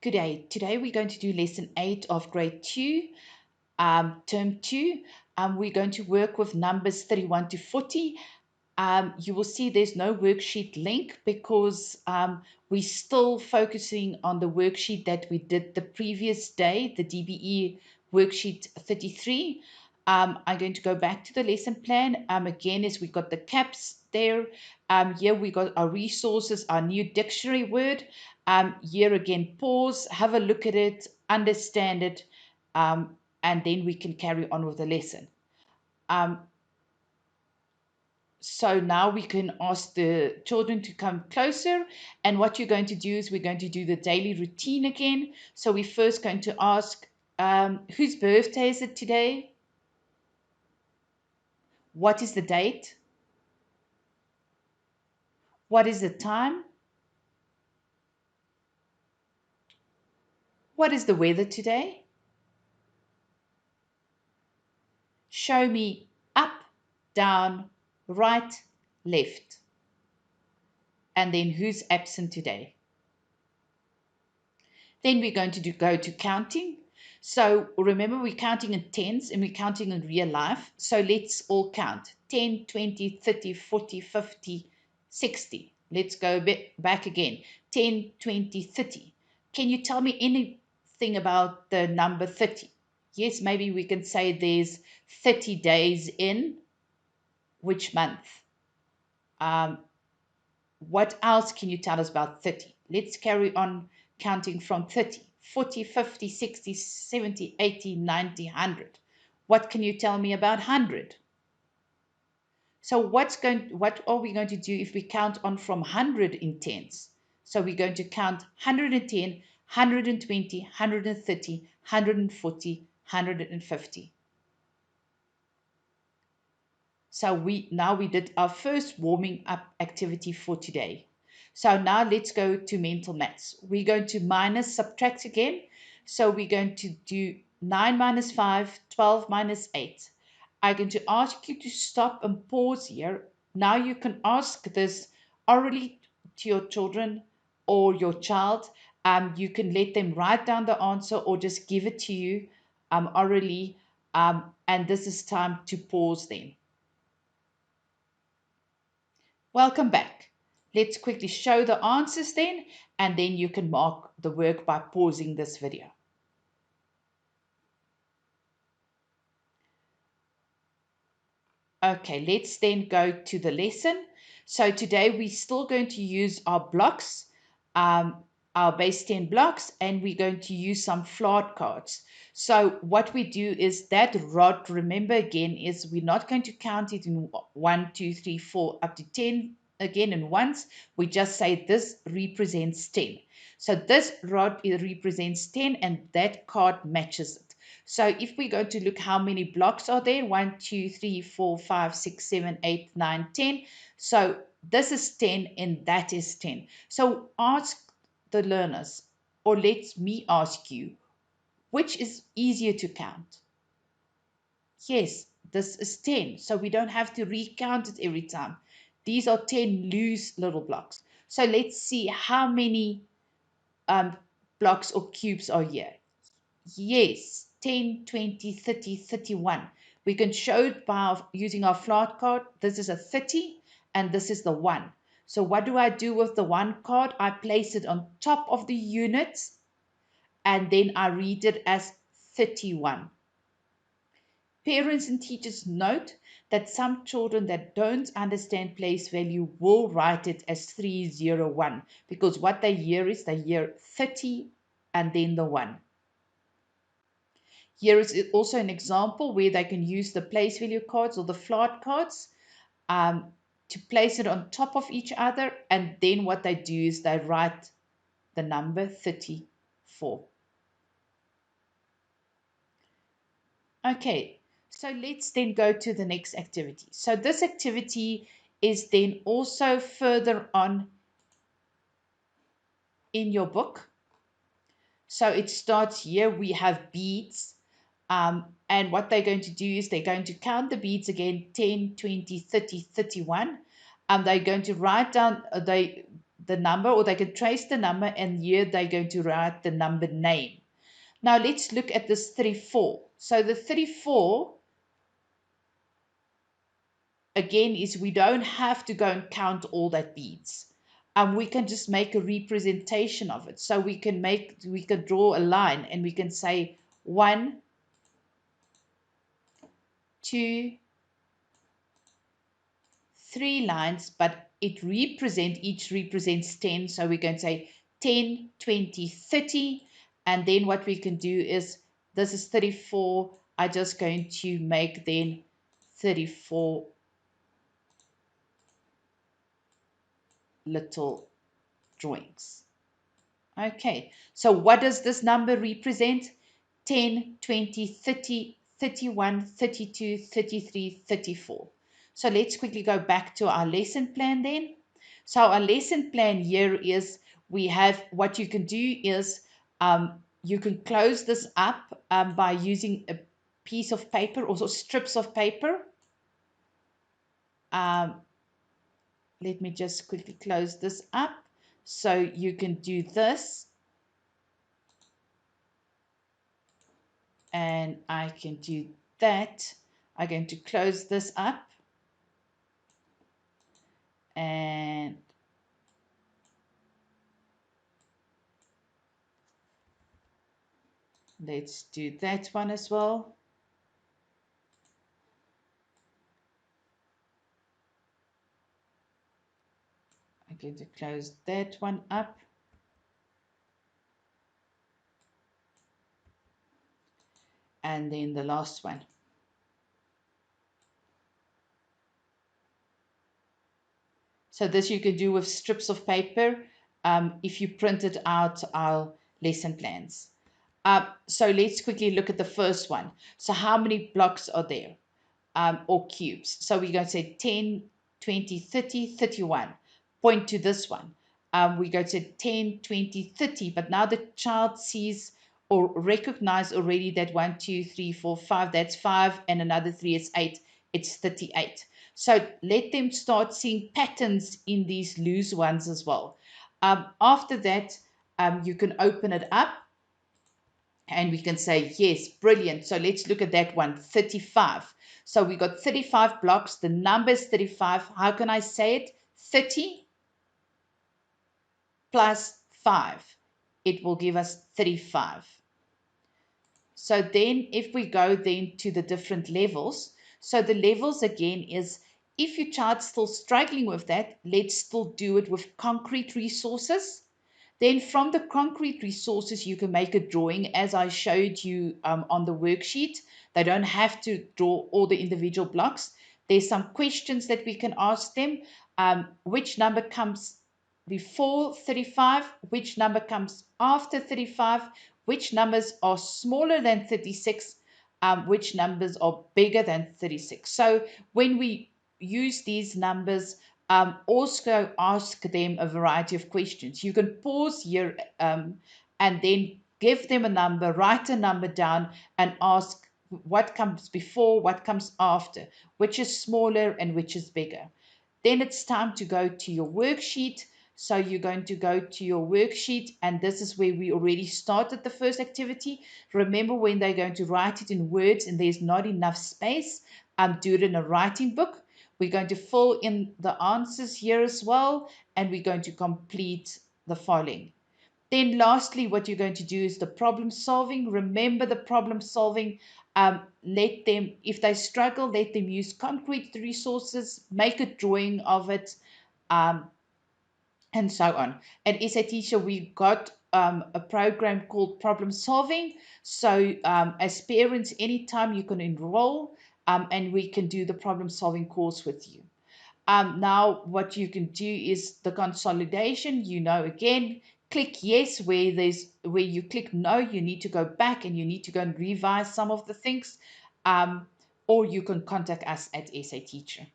Good day. Today we're going to do lesson 8 of grade 2, term 2. We're going to work with numbers 31 to 40. You will see there's no worksheet link because we're still focusing on the worksheet that we did the previous day, the DBE worksheet 33. I'm going to go back to the lesson plan. Again, as we got the caps there. Here we got our resources, our new dictionary word. Here again, pause, have a look at it, understand it, and then we can carry on with the lesson. So now we can ask the children to come closer. And what you're going to do is we're going to do the daily routine again. So we're first going to ask, whose birthday is it today? What is the date? What is the time? What is the weather today? Show me up, down, right, left. And then who's absent today? Then we're going to go to counting. So remember, we're counting in tens and we're counting in real life. So let's all count 10, 20, 30, 40, 50, 60. Let's go a bit back again. 10, 20, 30. Can you tell me anything about the number 30? Yes, maybe we can say there's 30 days in which month? What else can you tell us about 30? Let's carry on counting from 30, 40, 50, 60, 70, 80, 90, 100. What can you tell me about 100? So what are we going to do if we count on from 100 in tens? So we're going to count 110, 120, 130, 140, 150. So we did our first warming up activity for today. So now let's go to mental maths. We're going to minus subtract again. So we're going to do 9 minus 5, 12 minus 8. I'm going to ask you to stop and pause here. Now you can ask this orally to your children or your child. You can let them write down the answer or just give it to you orally. And this is time to pause then. Welcome back. Let's quickly show the answers then, and then you can mark the work by pausing this video. Okay, let's then go to the lesson. So today we're still going to use our blocks, our base 10 blocks, and we're going to use some flashcards. So what we do is that rod, remember again, is we're not going to count it in 1, 2, 3, 4 up to 10 again in ones. We just say this represents 10. So this rod represents 10 and that card matches it. So if we go to look how many blocks are there, 1, 2, 3, 4, 5, 6, 7, 8, 9, 10. So this is 10 and that is 10. So ask the learners, or let me ask you, which is easier to count? Yes, this is 10. So we don't have to recount it every time. These are 10 loose little blocks. So let's see how many blocks or cubes are here. Yes, 10, 20, 30, 31. We can show it by using our flashcard. This is a 30 and this is the 1. So what do I do with the 1 card? I place it on top of the units and then I read it as 31. Parents and teachers note that some children that don't understand place value will write it as 301 because what they hear is they hear 30 and then the 1. Here is also an example where they can use the place value cards or the flashcards to place it on top of each other, and then what they do is they write the number 34. Okay, so let's then go to the next activity. So this activity is then also further on in your book. So it starts here. We have beads. And what they're going to do is they're going to count the beads again, 10, 20, 30, 31. They're going to write down, the number, or they can trace the number, and here they're going to write the number name. Now let's look at this 34. So the 34, again, is we don't have to go and count all that beads. We can just make a representation of it. So we can draw a line, and we can say 1, 2, 3 lines, but each represents 10. So we can say 10, 20, 30. And then what we can do is, this is 34. I'm just going to make then 34 little drawings. Okay, so what does this number represent? 10, 20, 30, 31, 32, 33, 34. So let's quickly go back to our lesson plan then. So our lesson plan here is, we have, what you can do is, you can close this up by using a piece of paper, or strips of paper. Let me just quickly close this up. So you can do this, and I can do that. I'm going to close this up, and let's do that one as well. I'm going to close that one up. And then the last one. So this you can do with strips of paper if you printed out our lesson plans. So let's quickly look at the first one. So how many blocks are there, or cubes? So we're going to say 10, 20, 30, 31. Point to this one. We go to 10, 20, 30, but now the child sees or recognize already that 1, 2, 3, 4, 5, that's 5, and another 3 is 8. It's 38. So let them start seeing patterns in these loose ones as well. After that, you can open it up, and we can say, yes, brilliant. So let's look at that one, 35. So we got 35 blocks. The number is 35. How can I say it? 30 plus 5. It will give us 35. So then if we go then to the different levels, so the levels again is, if your child's still struggling with that, let's still do it with concrete resources. Then from the concrete resources, you can make a drawing as I showed you on the worksheet. They don't have to draw all the individual blocks. There's some questions that we can ask them. Which number comes before 35? Which number comes after 35? Which numbers are smaller than 36? Which numbers are bigger than 36? So when we use these numbers, also ask them a variety of questions. You can pause here and then give them a number, write a number down, and ask what comes before, what comes after, which is smaller and which is bigger. Then it's time to go to your worksheet. So you're going to go to your worksheet, and this is where we already started the first activity. Remember, when they're going to write it in words and there's not enough space, do it in a writing book. We're going to fill in the answers here as well, and we're going to complete the following. Then lastly, what you're going to do is the problem solving. Remember the problem solving. Let them, if they struggle, let them use concrete resources, make a drawing of it, and so on. At SATeacher, we got a program called problem solving. So as parents, anytime you can enroll, and we can do the problem solving course with you. Now, what you can do is the consolidation. Again, click yes where you click no. You need to go back and you need to go and revise some of the things, or you can contact us at SATeacher.